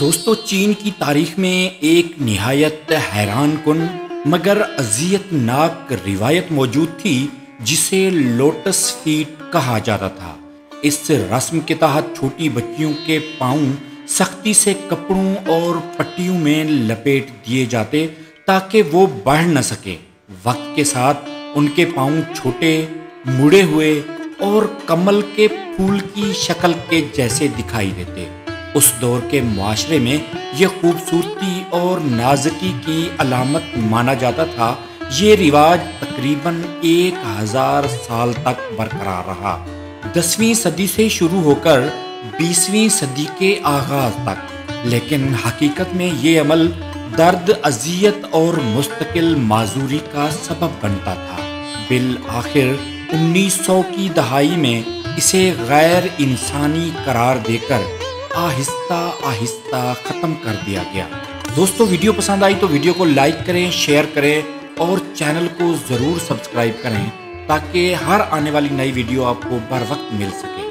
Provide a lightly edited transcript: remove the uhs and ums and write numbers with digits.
دوستو چین کی تاریخ میں ایک نہایت حیران کن مگر اذیت ناک روایت موجود تھی جسے لوٹس فیٹ کہا جاتا تھا۔ اس رسم کے تحت چھوٹی بچیوں کے پاؤں سختی سے کپڑوں اور پٹیوں میں لپیٹ دیے جاتے تاکہ وہ بڑھ نہ سکے۔ وقت کے ساتھ ان کے پاؤں چھوٹے، مڑے ہوئے اور کمل کے پھول کی شکل کے جیسے دکھائی دیتے۔ اس دور کے معاشرے میں یہ خوبصورتی اور نازکی کی علامت مانا جاتا تھا۔ یہ رواج تقریباً 1000 سال تک برقرار رہا، 10ویں صدی سے شروع ہو کر 20ویں صدی کے آغاز تک۔ لیکن حقیقت میں یہ عمل درد، اذیت اور مستقل معذوری کا سبب بنتا تھا۔ بالآخر 1900 کی دہائی میں اسے غیر انسانی قرار دے کر آہستہ آہستہ ختم کر دیا گیا۔ دوستو ویڈیو پسند آئی تو ویڈیو کو لائک کریں، شیئر کریں اور چینل کو ضرور سبسکرائب کریں تاکہ ہر آنے والی نئی ویڈیو آپ کو بر وقت مل سکے۔